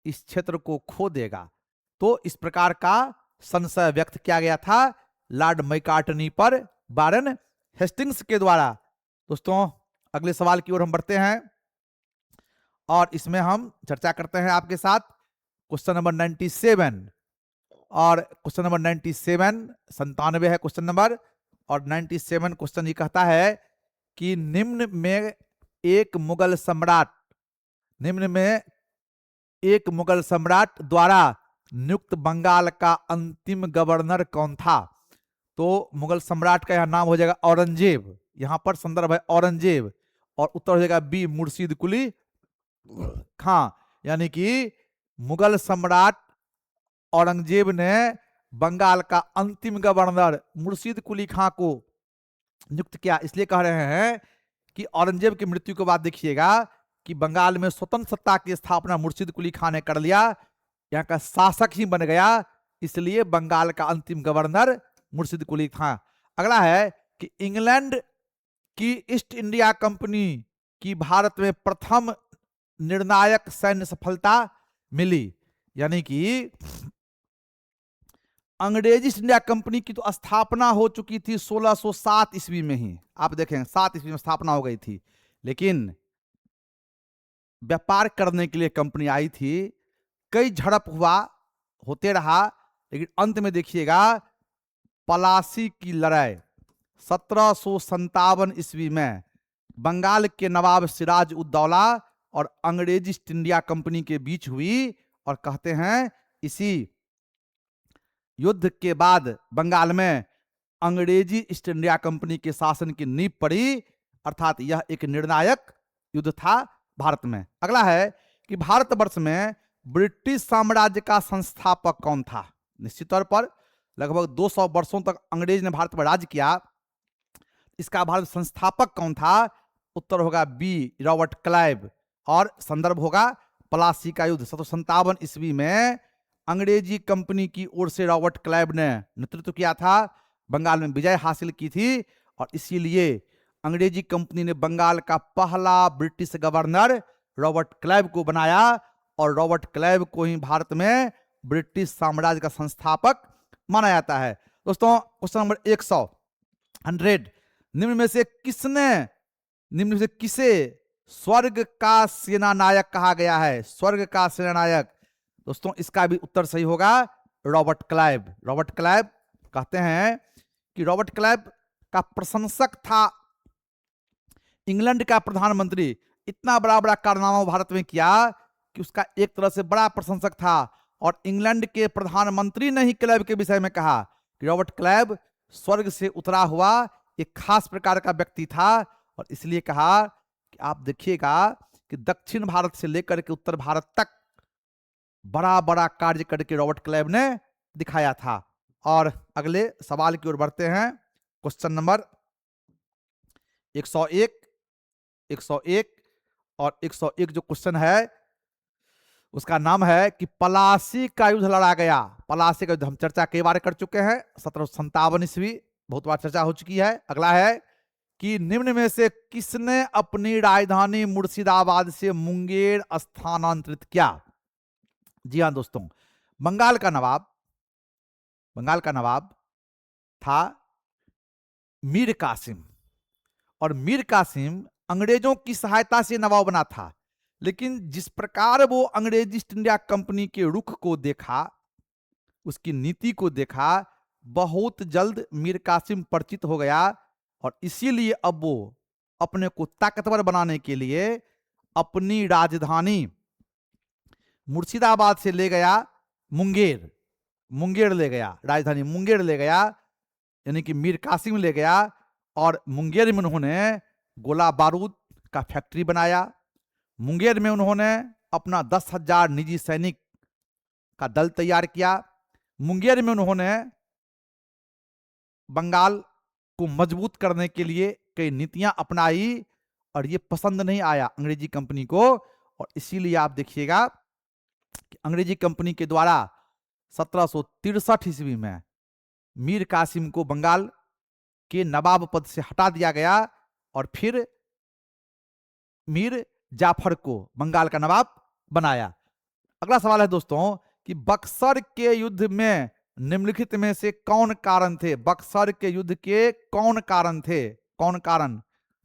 A: इस क्षेत्र को खो देगा। तो इस प्रकार का संशय व्यक्त किया गया था लॉर्ड मैकार्टनी पर वारेन हेस्टिंग्स के द्वारा। दोस्तों अगले सवाल की ओर हम बढ़ते हैं और इसमें हम चर्चा करते हैं आपके साथ क्वेश्चन नंबर 97। और क्वेश्चन नंबर 97 97 है क्वेश्चन नंबर, और 97 क्वेश्चन ये कहता है कि निम्न में एक मुगल सम्राट द्वारा नियुक्त बंगाल का अंतिम गवर्नर कौन था। तो मुगल सम्राट का यह नाम हो जाएगा औरंगजेब, यहां पर संदर्भ है औरंगजेब, और उत्तर हो जाएगा बी मुर्शीद कुली खां। यानी कि मुगल सम्राट औरंगजेब ने बंगाल का अंतिम गवर्नर मुर्शीद कुली खां को नियुक्त किया। इसलिए कह रहे हैं कि औरंगजेब की मृत्यु के बाद देखिएगा कि बंगाल में स्वतंत्र सत्ता की स्थापना मुर्शीद कुली खां ने कर लिया, यहाँ का शासक ही बन गया, इसलिए बंगाल का अंतिम गवर्नर मुर्शीद कुली खां। अगला है कि इंग्लैंड की ईस्ट इंडिया कंपनी की भारत में प्रथम निर्णायक सैन्य सफलता मिली। यानी कि अंग्रेजी ईस्ट इंडिया कंपनी की तो स्थापना हो चुकी थी 1607 ईस्वी में ही, आप देखें 7 ईस्वी में स्थापना हो गई थी, लेकिन व्यापार करने के लिए कंपनी आई थी, कई झड़प होते रहा, लेकिन अंत में देखिएगा पलासी की लड़ाई 1757 ईस्वी में बंगाल के नवाब सिराज उद दौला और अंग्रेजी ईस्ट इंडिया कंपनी के बीच हुई, और कहते हैं इसी युद्ध के बाद बंगाल में अंग्रेजी ईस्ट इंडिया कंपनी के शासन की नींव पड़ी, अर्थात यह एक निर्णायक युद्ध था भारत में। अगला है कि भारतवर्ष में ब्रिटिश साम्राज्य का संस्थापक कौन था। निश्चित तौर पर लगभग 200 वर्षों तक अंग्रेज ने भारत पर राज किया, इसका भारत संस्थापक कौन था। उत्तर होगा बी रॉबर्ट क्लाइव, और संदर्भ होगा पलासी का युद्ध 1757 ईस्वी में अंग्रेजी कंपनी की ओर से रॉबर्ट क्लाइव ने नेतृत्व किया था, बंगाल में विजय हासिल की थी, और इसीलिए अंग्रेजी कंपनी ने बंगाल का पहला ब्रिटिश गवर्नर रॉबर्ट क्लाइव को बनाया, और रॉबर्ट क्लाइव को ही भारत में ब्रिटिश साम्राज्य का संस्थापक माना जाता है। दोस्तों क्वेश्चन नंबर 100 निम्न में से किसे स्वर्ग का सेनानायक कहा गया है। स्वर्ग का सेनानायक, दोस्तों इसका भी उत्तर सही होगा रॉबर्ट क्लाइव। रॉबर्ट क्लाइव कहते हैं कि रॉबर्ट क्लाइव का प्रशंसक था इंग्लैंड का प्रधानमंत्री, इतना बड़ा बड़ा कारनामा भारत में किया कि उसका एक तरह से बड़ा प्रशंसक था, और इंग्लैंड के प्रधानमंत्री ने ही क्लाइव के विषय में कहा कि रॉबर्ट क्लाइव स्वर्ग से उतरा हुआ एक खास प्रकार का व्यक्ति था, और इसलिए कहा कि आप देखिएगा कि दक्षिण भारत से लेकर के उत्तर भारत तक बड़ा बड़ा कार्य करके रॉबर्ट क्लाइव ने दिखाया था। और अगले सवाल की ओर बढ़ते हैं, क्वेश्चन नंबर 101 और 101 जो क्वेश्चन है उसका नाम है कि पलासी का युद्ध लड़ा गया। पलासी का युद्ध हम चर्चा कई बार कर चुके हैं, 1757 ईस्वी, बहुत बार चर्चा हो चुकी है। अगला है कि निम्न में से किसने अपनी राजधानी मुर्शिदाबाद से मुंगेर स्थानांतरित किया। जी हाँ दोस्तों, बंगाल का नवाब था मीर कासिम, और मीर कासिम अंग्रेजों की सहायता से नवाब बना था, लेकिन जिस प्रकार वो अंग्रेजी ईस्ट इंडिया कंपनी के रुख को देखा, उसकी नीति को देखा, बहुत जल्द मीर कासिम परिचित हो गया, और इसीलिए अब वो अपने को ताकतवर बनाने के लिए अपनी राजधानी मुर्शिदाबाद से ले गया मुंगेर ले गया, राजधानी मुंगेर ले गया, यानी कि मीर कासिम ले गया, और मुंगेर में उन्होंने गोला बारूद का फैक्ट्री बनाया। मुंगेर में उन्होंने अपना 10,000 निजी सैनिक का दल तैयार किया। मुंगेर में उन्होंने बंगाल को मजबूत करने के लिए कई नीतियां अपनाई, और ये पसंद नहीं आया अंग्रेजी कंपनी को, और इसीलिए आप देखिएगा कि अंग्रेजी कंपनी के द्वारा 1763 ईस्वी में मीर कासिम को बंगाल के नवाब पद से हटा दिया गया, और फिर मीर जाफर को बंगाल का नवाब बनाया। अगला सवाल है दोस्तों कि बक्सर के युद्ध में निम्नलिखित में से कौन कारण थे? बक्सर के युद्ध के कौन कारण थे? कौन कारण?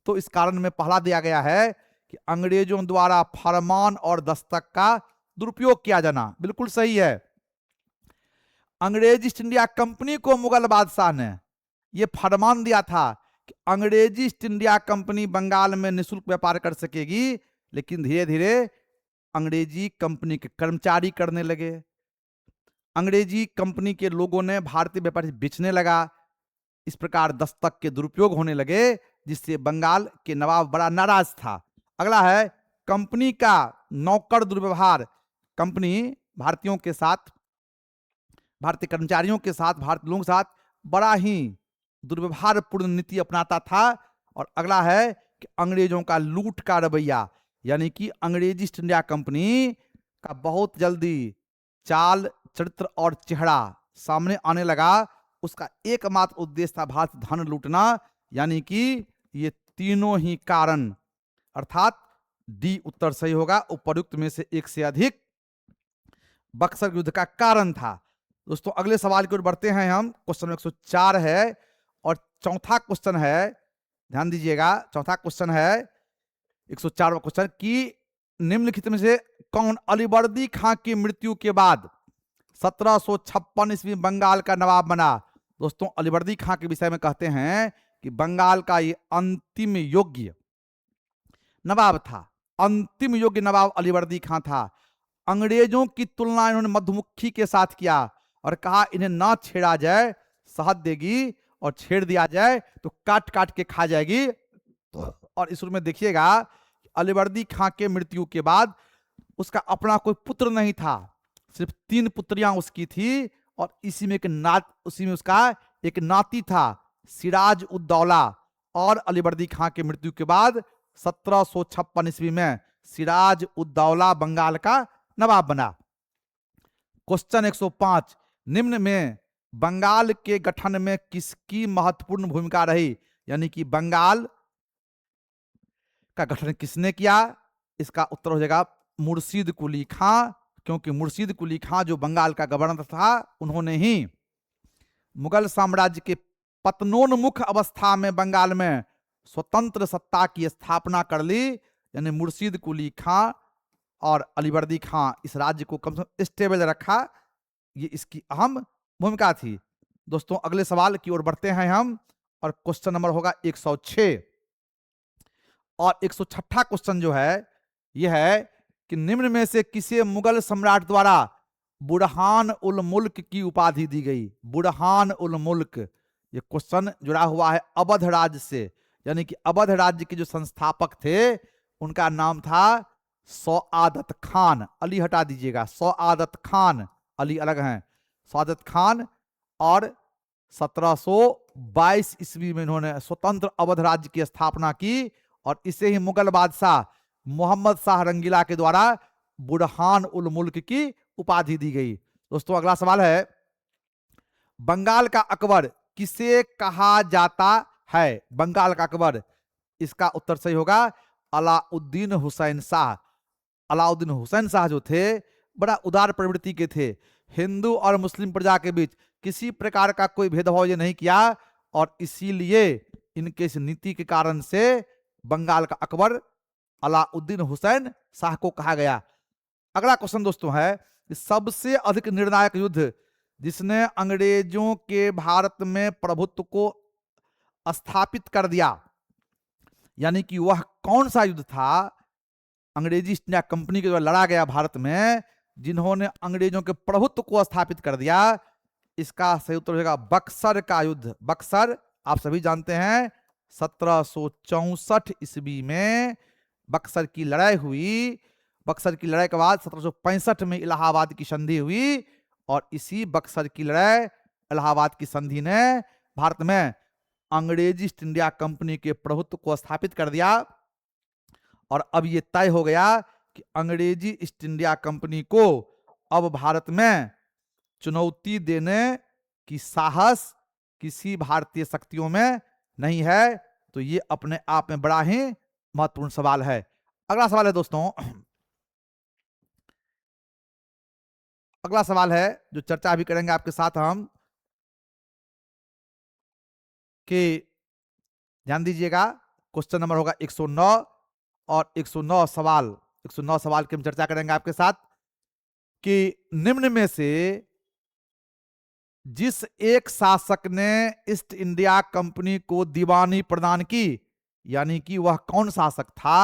A: तो इस कारण में पहला दिया गया है कि अंग्रेजों द्वारा फरमान और दस्तक का दुरुपयोग किया जाना। बिल्कुल सही है। अंग्रेज ईस्ट इंडिया कंपनी को मुगल बादशाह ने यह फरमान दिया था कि अंग्रेजी ईस्ट इंडिया कंपनी बंगाल में निःशुल्क व्यापार कर सकेगी, लेकिन धीरे धीरे अंग्रेजी कंपनी के कर्मचारी करने लगे। अंग्रेजी कंपनी के लोगों ने भारतीय व्यापारी बेचने लगा। इस प्रकार दस्तक के दुरुपयोग होने लगे, जिससे बंगाल के नवाब बड़ा नाराज था। अगला है कंपनी का नौकर दुर्व्यवहार। कंपनी भारतीयों के साथ, भारतीय कर्मचारियों के साथ, भारतीय लोगों के साथ बड़ा ही दुर्व्यवहारपूर्ण नीति अपनाता था। और अगला है कि अंग्रेजों का लूट का रवैया, यानी कि अंग्रेजी ईस्ट इंडिया कंपनी का बहुत जल्दी चाल, चरित्र और चेहरा सामने आने लगा। उसका एकमात्र उद्देश्य था भारत धन लूटना। यानी कि ये तीनों ही कारण, अर्थात डी उत्तर सही होगा। उपर्युक्त में से एक से अधिक बक्सर युद्ध का कारण था। दोस्तों अगले सवाल की ओर बढ़ते हैं हम। क्वेश्चन 104 है और चौथा क्वेश्चन है, ध्यान दीजिएगा। चौथा क्वेश्चन है 104वां क्वेश्चन कि निम्नलिखित में से कौन अलीवर्दी खां की मृत्यु के बाद 1756 ईस्वी में बंगाल का नवाब बना? दोस्तों अलीवर्दी खां के विषय में कहते हैं कि बंगाल का ये अंतिम योग्य नवाब था। अंतिम योग्य नवाब अलीवर्दी खां था। अंग्रेजों की तुलना इन्होंने मधुमक्खी के साथ किया और कहा इन्हें ना छेड़ा जाए, शहद देगी, और छेड़ दिया जाए तो काट काट के खा जाएगी। और इस में देखिएगा अलीवर्दी खां के मृत्यु के बाद उसका अपना कोई पुत्र नहीं था, सिर्फ 3 पुत्रियां उसकी थी। और इसी में उसका एक नाती था, सिराज उद दौला। और अलीवर्दी खां के मृत्यु के बाद 1756 ईस्वी में सिराज उद दौला बंगाल का नवाब बना। क्वेश्चन 105, निम्न में बंगाल के गठन में किसकी महत्वपूर्ण भूमिका रही? यानी कि बंगाल का गठन किसने किया? इसका उत्तर हो जाएगा मुर्शीद कुली खां, क्योंकि मुर्शीद कुली खां जो बंगाल का गवर्नर था, उन्होंने ही मुगल साम्राज्य के पतनोन्मुख अवस्था में बंगाल में स्वतंत्र सत्ता की स्थापना कर ली। यानी मुर्शीद कुली खां और अलीवर्दी खां इस राज्य को कम से कम स्टेबल रखा, ये इसकी अहम भूमिका थी। दोस्तों अगले सवाल की ओर बढ़ते हैं हम और क्वेश्चन नंबर होगा 106। और 106वां क्वेश्चन जो है यह है कि निम्न में से किसे मुगल सम्राट द्वारा बुरहान उल मुल्क की उपाधि दी गई? बुरहान उल मुल्क, ये क्वेश्चन जुड़ा हुआ है अवध राज्य से। यानी कि अवध राज्य के जो संस्थापक थे उनका नाम था सौआदत खान। अली हटा दीजिएगा, सौआदत खान, अली अलग हैं, सौआदत खान। और 1722 ईस्वी में इन्होंने स्वतंत्र अवध राज्य की स्थापना की और इसे ही मुगल बादशाह मोहम्मद शाह रंगीला के द्वारा बुरहान उल मुल्क की उपाधि दी गई। दोस्तों अगला सवाल है, बंगाल का अकबर किसे कहा जाता है? बंगाल का अकबर, इसका उत्तर सही होगा अलाउद्दीन हुसैन शाह। अलाउद्दीन हुसैन शाह जो थे बड़ा उदार प्रवृत्ति के थे। हिंदू और मुस्लिम प्रजा के बीच किसी प्रकार का कोई भेदभाव ये नहीं किया और इसीलिए इनके इस नीति के कारण से बंगाल का अकबर अलाउद्दीन हुसैन शाह को कहा गया। अगला क्वेश्चन दोस्तों है कि सबसे अधिक निर्णायक युद्ध जिसने अंग्रेजों के भारत में प्रभुत्व को स्थापित कर दिया, यानी कि वह कौन सा युद्ध था अंग्रेजी ईस्ट इंडिया कंपनी के द्वारा लड़ा गया भारत में, जिन्होंने अंग्रेजों के प्रभुत्व को स्थापित कर दिया? इसका सही उत्तर होगा बक्सर का युद्ध। बक्सर आप सभी जानते हैं 1764 ईस्वी में बक्सर की लड़ाई हुई। बक्सर की लड़ाई के बाद 1765 में इलाहाबाद की संधि हुई और इसी बक्सर की लड़ाई, इलाहाबाद की संधि ने भारत में अंग्रेजी ईस्ट इंडिया कंपनी के प्रभुत्व को स्थापित कर दिया। और अब यह तय हो गया कि अंग्रेजी ईस्ट इंडिया कंपनी को अब भारत में चुनौती देने की साहस किसी भारतीय शक्तियों में नहीं है। तो ये अपने आप में बड़ा ही महत्वपूर्ण सवाल है। अगला सवाल है दोस्तों, अगला सवाल है जो चर्चा भी करेंगे आपके साथ हम, कि ध्यान दीजिएगा, क्वेश्चन नंबर होगा 109 और 109 सवाल, 109 सवाल की हम चर्चा करेंगे आपके साथ कि निम्न में से जिस एक शासक ने ईस्ट इंडिया कंपनी को दीवानी प्रदान की, यानी कि वह कौन शासक था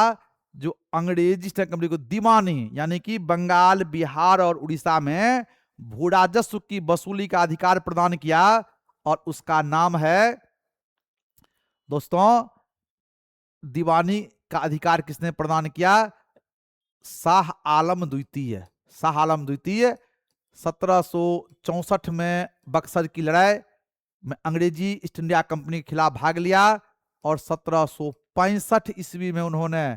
A: जो अंग्रेजी ईस्ट इंडिया कंपनी को दीवानी यानी कि बंगाल, बिहार और उड़ीसा में भू राजस्व की वसूली का अधिकार प्रदान किया, और उसका नाम है दोस्तों, दीवानी का अधिकार किसने प्रदान किया? शाह आलम द्वितीय। शाह आलम द्वितीय 1764 में बक्सर की लड़ाई में अंग्रेजी ईस्ट इंडिया कंपनी के खिलाफ भाग लिया, और 1765 ईस्वी में उन्होंने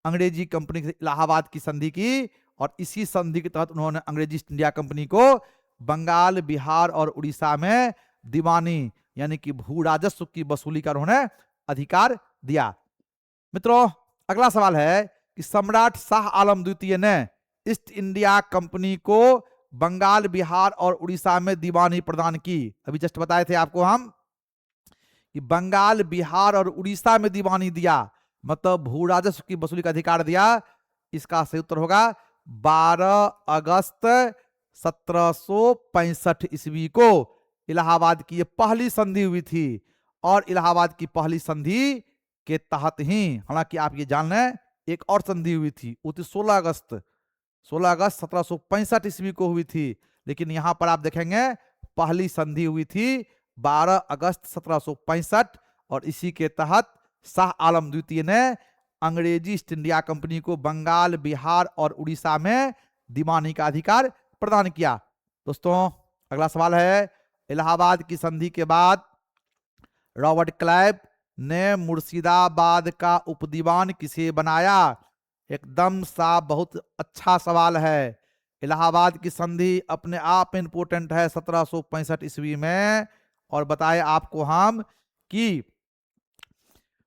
A: अंग्रेजी कंपनी से इलाहाबाद की संधि की, और इसी संधि के तहत उन्होंने अंग्रेजी ईस्ट इंडिया कंपनी को बंगाल, बिहार और उड़ीसा में दीवानी यानी कि भू राजस्व की वसूली का उन्होंने अधिकार दिया। मित्रों, अगला सवाल है कि सम्राट शाह आलम द्वितीय ने ईस्ट इंडिया कंपनी को बंगाल, बिहार और उड़ीसा में दीवानी प्रदान की। अभी जस्ट बताए थे आपको हम कि बंगाल, बिहार और उड़ीसा में दीवानी दिया, मतलब भू राजस्व की वसूली का अधिकार दिया। इसका सही उत्तर होगा 12 अगस्त 1765 ईस्वी को इलाहाबाद की ये पहली संधि हुई थी, और इलाहाबाद की पहली संधि के तहत ही, हालांकि आप ये जान लें, एक और संधि हुई थी, वो थी 16 अगस्त 1765 ईस्वी को हुई थी, लेकिन यहां पर आप देखेंगे पहली संधि हुई थी 12 अगस्त 1765, और इसी के तहत शाह आलम द्वितीय ने अंग्रेजी ईस्ट इंडिया कंपनी को बंगाल, बिहार और उड़ीसा में दीवानी का अधिकार प्रदान किया। दोस्तों, अगला सवाल है, इलाहाबाद की संधि के बाद रॉबर्ट क्लाइव ने मुर्शिदाबाद का उपदीवान किसे बनाया? एकदम सा बहुत अच्छा सवाल है। इलाहाबाद की संधि अपने आप में इंपोर्टेंट है 1765 ईस्वी में, और बताए आपको हम कि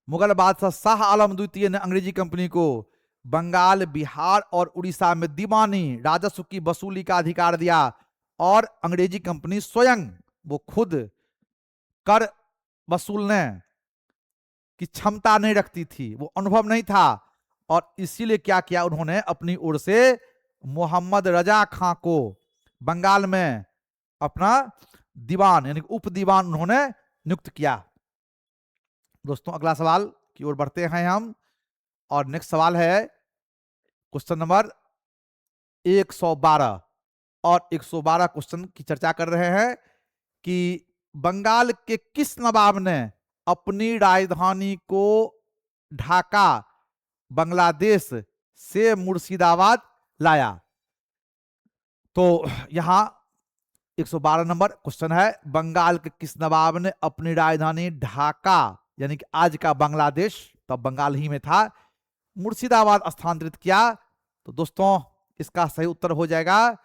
A: मुगल बादशाह शाह आलम द्वितीय ने अंग्रेजी कंपनी को बंगाल, बिहार और उड़ीसा में दीवानी राजस्व की वसूली का अधिकार दिया, और अंग्रेजी कंपनी स्वयं वो खुद कर वसूलने की क्षमता नहीं रखती थी, वो अनुभव नहीं था, और इसीलिए क्या किया उन्होंने अपनी ओर से मोहम्मद रजा खां को बंगाल में अपना दीवान यानी उप दीवान उन्होंने नियुक्त किया। दोस्तों, अगला सवाल की ओर बढ़ते हैं हम, और नेक्स्ट सवाल है क्वेश्चन नंबर 112, और 112 क्वेश्चन की चर्चा कर रहे हैं कि बंगाल के किस नवाब ने अपनी राजधानी को ढाका, बांग्लादेश से मुर्शिदाबाद लाया? तो यहां 112 नंबर क्वेश्चन है, बंगाल के किस नवाब ने अपनी राजधानी ढाका यानी कि आज का बांग्लादेश, तब बंगाल ही में था, मुर्शिदाबाद स्थानांतरित किया? तो दोस्तों, इसका सही उत्तर हो जाएगा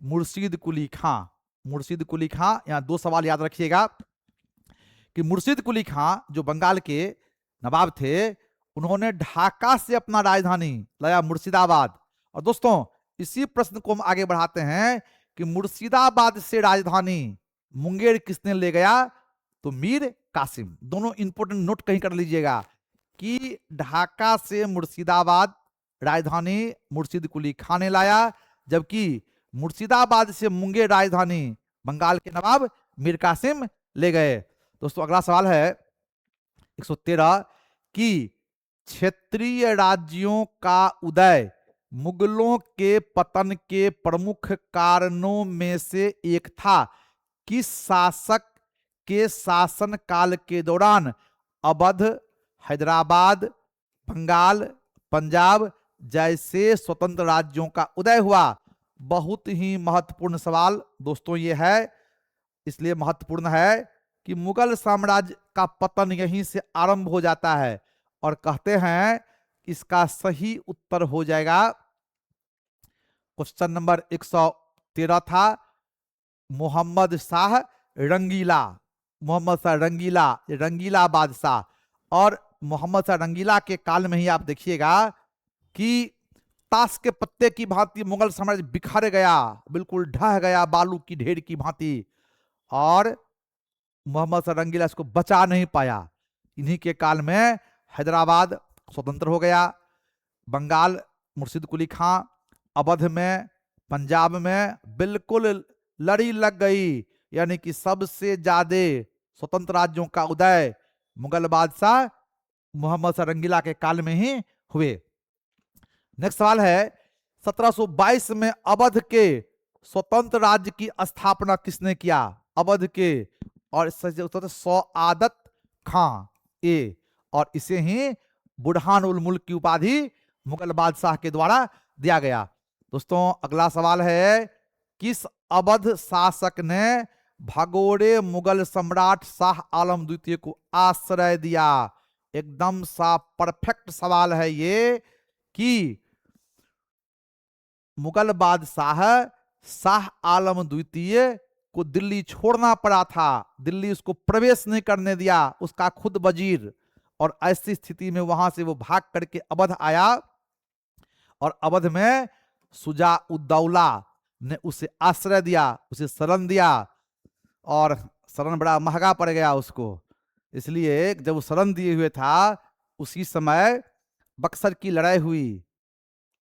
A: मुर्शीद कुली खां। मुर्शीद कुली खां, यहां दो सवाल याद रखिएगा कि मुर्शीद कुली खां जो बंगाल के नवाब थे, उन्होंने ढाका से अपना राजधानी लाया मुर्शिदाबाद। और दोस्तों, इसी प्रश्न को हम आगे बढ़ाते हैं कि मुर्शिदाबाद से राजधानी मुंगेर किसने ले गया? तो मीर कासिम। दोनों इंपोर्टेंट नोट कहीं कर लीजिएगा कि ढाका से मुर्शिदाबाद राजधानी मुर्शीद कुली खां ने लाया, जबकि मुर्शिदाबाद से मुंगेर राजधानी बंगाल के नवाब मीर कासिम ले गए। दोस्तों, अगला सवाल है 113 कि क्षेत्रीय राज्यों का उदय मुगलों के पतन के प्रमुख कारणों में से एक था। किस शासक के शासन काल के दौरान अवध, हैदराबाद, बंगाल, पंजाब जैसे स्वतंत्र राज्यों का उदय हुआ? बहुत ही महत्वपूर्ण सवाल दोस्तों ये है, इसलिए महत्वपूर्ण है कि मुगल साम्राज्य का पतन यहीं से आरंभ हो जाता है, और कहते हैं इसका सही उत्तर हो जाएगा, क्वेश्चन नंबर 113 था मोहम्मद शाह रंगीला। मोहम्मद शाह रंगीला, रंगीला बादशाह, और मोहम्मद शाह रंगीला के काल में ही आप देखिएगा कि ताश के पत्ते की भांति मुगल साम्राज्य बिखर गया, बिल्कुल ढह गया बालू की ढेर की भांति, और मोहम्मद रंगीला इसको बचा नहीं पाया। इन्हीं के काल में हैदराबाद स्वतंत्र हो गया, बंगाल मुर्शिद कुली खां, अवध में, पंजाब में बिल्कुल लड़ी लग गई, यानी कि सबसे ज्यादा स्वतंत्र राज्यों का उदय मुगल बादशाह मोहम्मद रंगीला के काल में ही हुए। नेक्स्ट सवाल है, 1722 में अवध के स्वतंत्र राज्य की स्थापना किसने किया? अवध के, और सआदत खां ए, और इसे ही बुरहान उल मुल्क की उपाधि मुगल बादशाह के द्वारा दिया गया। दोस्तों अगला सवाल है, किस अवध शासक ने भगोड़े मुगल सम्राट शाह आलम द्वितीय को आश्रय दिया? एकदम सा परफेक्ट सवाल है ये, कि मुगल बादशाह शाह आलम द्वितीय को दिल्ली छोड़ना पड़ा था, दिल्ली उसको प्रवेश नहीं करने दिया, उसका खुद वजीर, और ऐसी स्थिति में वहां से वो भाग करके अवध आया, और अवध में सुजा उद्दौला ने उसे आश्रय दिया, उसे शरण दिया, और शरण बड़ा महंगा पड़ गया उसको, इसलिए जब वो शरण दिए हुए था उसी समय बक्सर की लड़ाई हुई,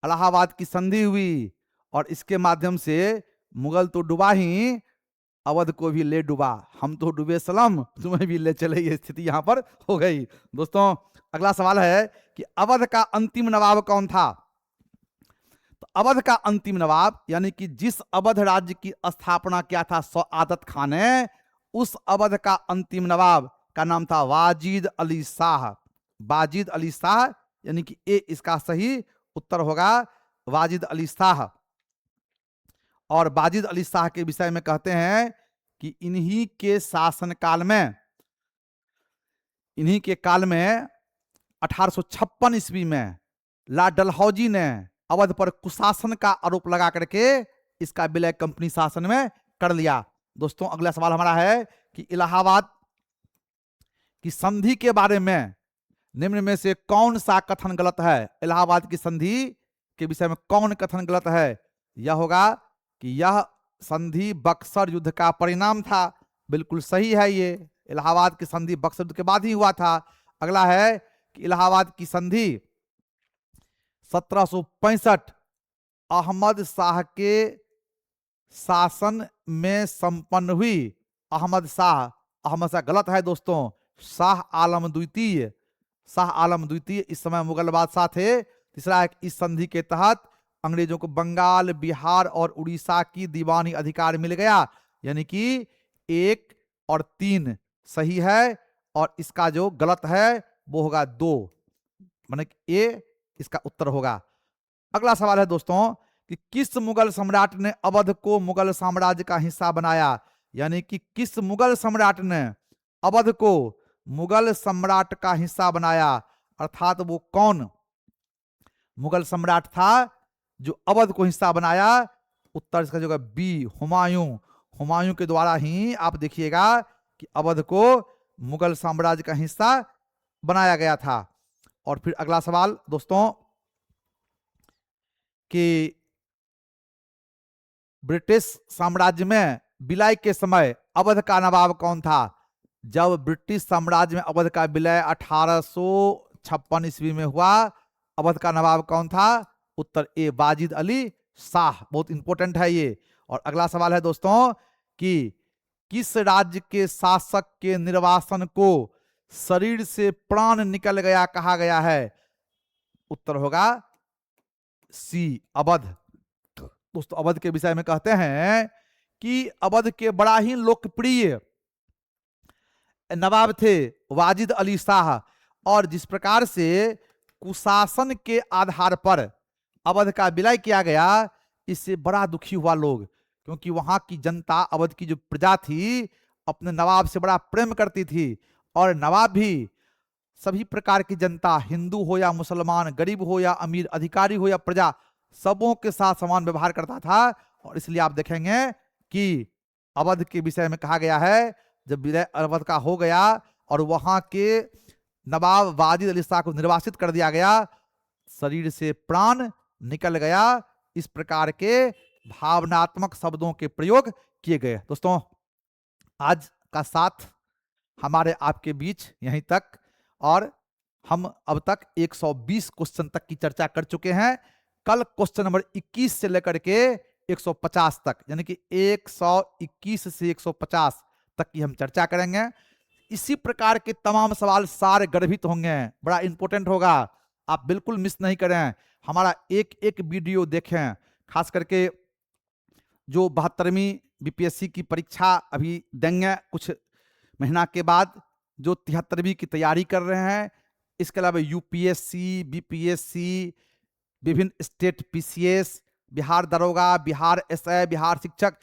A: इलाहाबाद की संधि हुई, और इसके माध्यम से मुगल तो डूबा ही, अवध को भी ले डूबा। हम तो डूबे सलाम, तुम्हें भी ले चले, ये स्थिति यहां पर हो गई। दोस्तों अगला सवाल है कि अवध का अंतिम नवाब कौन था? तो अवध का अंतिम नवाब, यानी कि जिस अवध राज्य की स्थापना किया था सआदत खान ने, उस अवध का अंतिम नवाब का नाम था वाजिद अली शाह। वाजिद अली शाह, यानी कि ए इसका सही उत्तर होगा, वाजिद अली शाह। और वाजिद अली शाह के विषय में कहते हैं कि इन्हीं के शासनकाल में, इन्हीं के काल में 1856 ईस्वी में ला डलहौजी ने अवध पर कुशासन का आरोप लगा करके इसका विलय कंपनी शासन में कर लिया। दोस्तों अगला सवाल हमारा है कि इलाहाबाद की संधि के बारे में निम्न में से कौन सा कथन गलत है? इलाहाबाद की संधि के विषय में कौन कथन गलत है? यह होगा कि यह संधि बक्सर युद्ध का परिणाम था। बिल्कुल सही है ये, इलाहाबाद की संधि बक्सर युद्ध के बाद ही हुआ था। अगला है कि इलाहाबाद की संधि 1765 अहमद शाह के शासन में संपन्न हुई। अहमद शाह गलत है दोस्तों, शाह आलम द्वितीय, शाह आलम द्वितीय इस समय मुगल बादशाह थे। तीसरा है, इस संधि के तहत अंग्रेजों को बंगाल, बिहार और उड़ीसा की दीवानी अधिकार मिल गया, यानी कि 1 और 3 सही है, और इसका जो गलत है वो होगा 2, माने ए इसका उत्तर होगा। अगला सवाल है दोस्तों कि किस मुगल सम्राट ने अवध को मुगल साम्राज्य का हिस्सा बनाया? यानी कि किस मुगल सम्राट ने अवध को मुगल सम्राट का हिस्सा बनाया, अर्थात वो कौन मुगल सम्राट था जो अवध को हिस्सा बनाया? उत्तर इसका जो होगा बी, हुमायूं। हुमायूं के द्वारा ही आप देखिएगा कि अवध को मुगल साम्राज्य का हिस्सा बनाया गया था। और फिर अगला सवाल दोस्तों कि ब्रिटिश साम्राज्य में विलय के समय अवध का नवाब कौन था? जब ब्रिटिश साम्राज्य में अवध का विलय 1856 ईस्वी में हुआ, अवध का नवाब कौन था? उत्तर ए, वाजिद अली शाह। बहुत इंपॉर्टेंट है ये। और अगला सवाल है दोस्तों कि किस राज्य के शासक के निर्वासन को शरीर से प्राण निकल गया कहा गया है? उत्तर होगा सी, अवध। दोस्तों अवध के विषय में कहते हैं कि अवध के बड़ा ही लोकप्रिय नवाब थे वाजिद अली शाह, और जिस प्रकार से कुशासन के आधार पर अवध का विलय किया गया, इससे बड़ा दुखी हुआ लोग, क्योंकि वहां की जनता, अवध की जो प्रजा थी, अपने नवाब से बड़ा प्रेम करती थी, और नवाब भी सभी प्रकार की जनता, हिंदू हो या मुसलमान, गरीब हो या अमीर, अधिकारी हो या प्रजा, सबों के साथ समान व्यवहार करता था। और इसलिए आप देखेंगे कि अवध के विषय में कहा गया है, जब विलय अवध का हो गया और वहां के नवाब वाजिद अली शाह को निर्वासित कर दिया गया, शरीर से प्राण निकल गया, इस प्रकार के भावनात्मक शब्दों के प्रयोग किए गए। दोस्तों, आज का साथ हमारे आपके बीच यहीं तक, और हम अब तक 120 क्वेश्चन तक की चर्चा कर चुके हैं। कल क्वेश्चन नंबर 21 से लेकर के 150 तक, यानी कि 121 से 150 तक की हम चर्चा करेंगे। इसी प्रकार के तमाम सवाल सारे गर्भित होंगे, बड़ा इंपॉर्टेंट होगा, आप बिल्कुल मिस नहीं करें। हमारा एक एक वीडियो देखें, खास करके जो 72वीं बीपीएससी की परीक्षा अभी देंगे कुछ महीना के बाद, जो 73वीं की तैयारी कर रहे हैं, इसके अलावा यूपीएससी, बीपीएससी, विभिन्न स्टेट पीसीएस, बिहार दरोगा, बिहार एसआई, बिहार शिक्षक,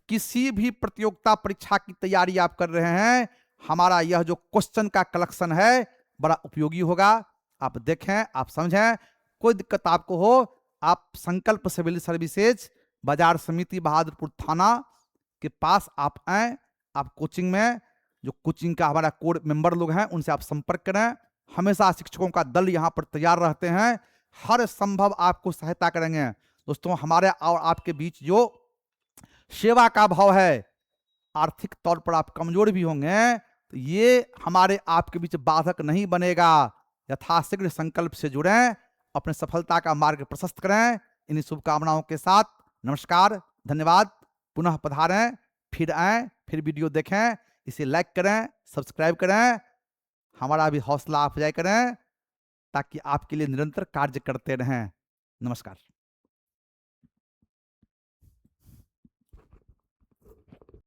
A: किसी भी प्रतियोगिता परीक्षा की तैयारी आप कर रहे हैं, हमारा यह जो क्वेश्चन का कलेक्शन है बड़ा उपयोगी होगा। आप देखें, आप समझें, कोई दिक्कत आपको हो, आप संकल्प सिविल सर्विसेज, बाजार समिति, बहादुरपुर थाना के पास आप आए। आप कोचिंग में, जो कोचिंग का हमारा कोर मेंबर लोग हैं, उनसे आप संपर्क करें। हमेशा शिक्षकों का दल यहाँ पर तैयार रहते हैं, हर संभव आपको सहायता करेंगे। दोस्तों, हमारे और आपके बीच जो सेवा का भाव है, आर्थिक तौर पर आप कमजोर भी होंगे, तो ये हमारे आपके बीच बाधक नहीं बनेगा। यथाशीघ्र संकल्प से जुड़ें, अपने सफलता का मार्ग प्रशस्त करें। इन्हीं शुभकामनाओं के साथ नमस्कार, धन्यवाद। पुनः पधारें, फिर आएँ, फिर वीडियो देखें, इसे लाइक करें, सब्सक्राइब करें, हमारा भी हौसला अफजाई करें, ताकि आपके लिए निरंतर कार्य करते रहें। नमस्कार।